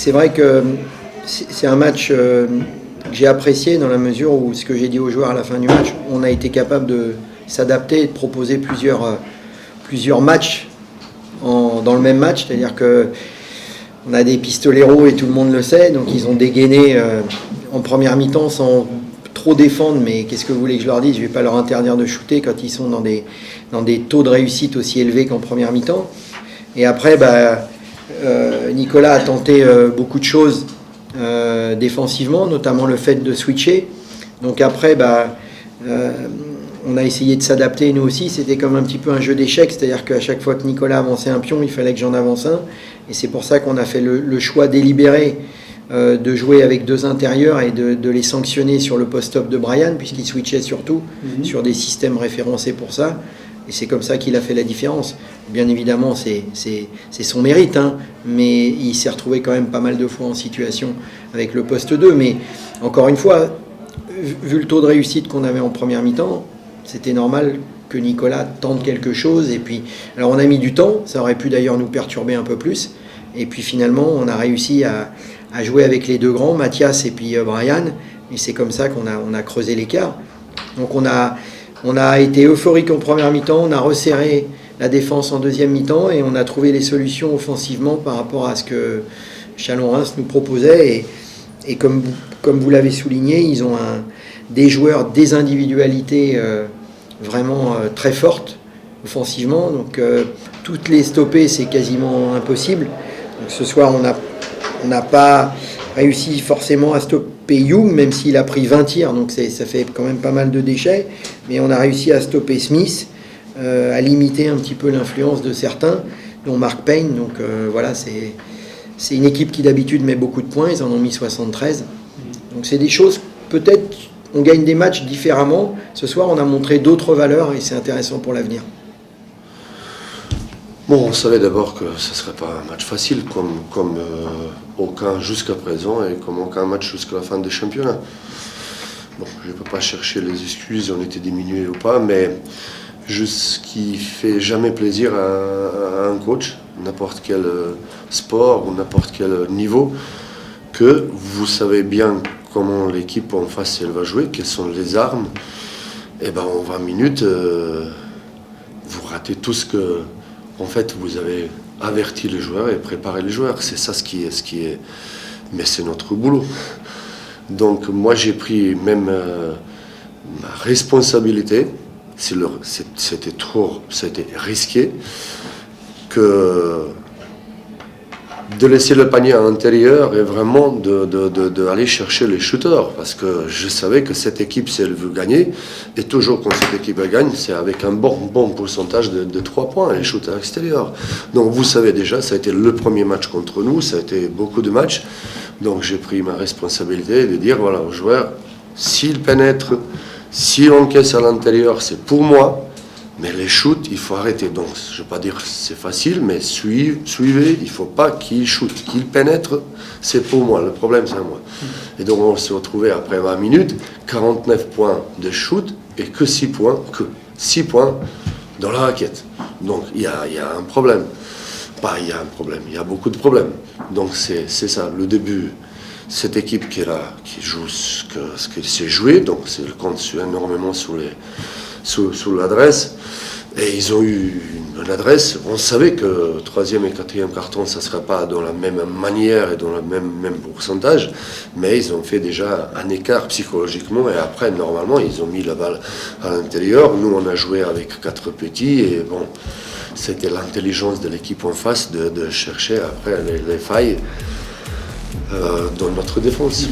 c'est vrai que c'est un match que j'ai apprécié dans la mesure où, ce que j'ai dit aux joueurs à la fin du match, on a été capable de s'adapter et de proposer plusieurs matchs dans le même match. C'est-à-dire qu'on a des pistoleros et tout le monde le sait, donc ils ont dégainé en première mi-temps sans trop défendre, mais qu'est-ce que vous voulez que je leur dise? Je ne vais pas leur interdire de shooter quand ils sont dans des taux de réussite aussi élevés qu'en première mi-temps. Et après, Nicolas a tenté beaucoup de choses défensivement, notamment le fait de switcher. Donc après, on a essayé de s'adapter nous aussi. C'était comme un petit peu un jeu d'échecs, c'est-à-dire qu'à chaque fois que Nicolas avançait un pion, il fallait que j'en avance un. Et c'est pour ça qu'on a fait le choix délibéré de jouer avec deux intérieurs et de les sanctionner sur le post-up de Brian, puisqu'il switchait surtout sur des systèmes référencés pour ça. Et c'est comme ça qu'il a fait la différence. Bien évidemment, c'est son mérite, mais il s'est retrouvé quand même pas mal de fois en situation avec le poste 2. Mais encore une fois, vu le taux de réussite qu'on avait en première mi-temps, c'était normal que Nicolas tente quelque chose. Et puis, alors on a mis du temps, ça aurait pu d'ailleurs nous perturber un peu plus. Et puis finalement, on a réussi à jouer avec les deux grands, Mathias et puis Brian. Et c'est comme ça qu'on a creusé l'écart. Donc on a été euphorique en première mi-temps, on a resserré la défense en deuxième mi-temps et on a trouvé les solutions offensivement par rapport à ce que Chalon-Reims nous proposait. Et comme vous l'avez souligné, ils ont des joueurs, des individualités vraiment très fortes offensivement. Donc toutes les stopper, c'est quasiment impossible. Donc ce soir, on n'a pas réussi forcément à stopper Young, même s'il a pris 20 tirs, donc ça fait quand même pas mal de déchets. Mais on a réussi à stopper Smith, à limiter un petit peu l'influence de certains, dont Mark Payne. Donc voilà, c'est une équipe qui d'habitude met beaucoup de points, ils en ont mis 73. Donc c'est des choses, peut-être on gagne des matchs différemment. Ce soir, on a montré d'autres valeurs et c'est intéressant pour l'avenir. Bon, on savait d'abord que ce ne serait pas un match facile, comme aucun jusqu'à présent et comme aucun match jusqu'à la fin des championnats. Bon, je ne peux pas chercher les excuses, on était diminué ou pas, mais juste ce qui fait jamais plaisir à un coach, n'importe quel sport ou n'importe quel niveau, que vous savez bien comment l'équipe en face elle va jouer, quelles sont les armes, et ben en 20 minutes, vous ratez tout ce que... En fait, vous avez averti les joueurs et préparé les joueurs. C'est ça ce qui est... Mais c'est notre boulot. Donc moi, j'ai pris même ma responsabilité. C'était risqué que de laisser le panier à l'intérieur et vraiment d'aller chercher les shooters. Parce que je savais que cette équipe, si elle veut gagner, et toujours quand cette équipe gagne, c'est avec un bon pourcentage de 3 points, les shooters extérieurs. Donc vous savez déjà, ça a été le premier match contre nous, ça a été beaucoup de matchs. Donc j'ai pris ma responsabilité de dire, voilà, aux joueurs, s'ils pénètrent, s'ils encaissent à l'intérieur, c'est pour moi. Mais les shoots, il faut arrêter. Donc, je ne vais pas dire c'est facile, mais suivez. Il ne faut pas qu'ils shootent, qu'ils pénètrent. C'est pour moi. Le problème, c'est moi. Et donc, on s'est retrouvé après 20 minutes, 49 points de shoot et que 6 points dans la raquette. Donc, il y a un problème. Il y a un problème. Il y a beaucoup de problèmes. Donc, c'est ça. Le début, cette équipe qui est là, qui joue ce qu'elle sait jouer. Donc, c'est le compte énormément sous l'adresse, et ils ont eu une bonne adresse. On savait que 3e et 4e carton, ça ne serait pas dans la même manière et dans le même pourcentage, mais ils ont fait déjà un écart psychologiquement, et après, normalement, ils ont mis la balle à l'intérieur. Nous, on a joué avec 4 petits, et bon, c'était l'intelligence de l'équipe en face de chercher après les failles dans notre défense.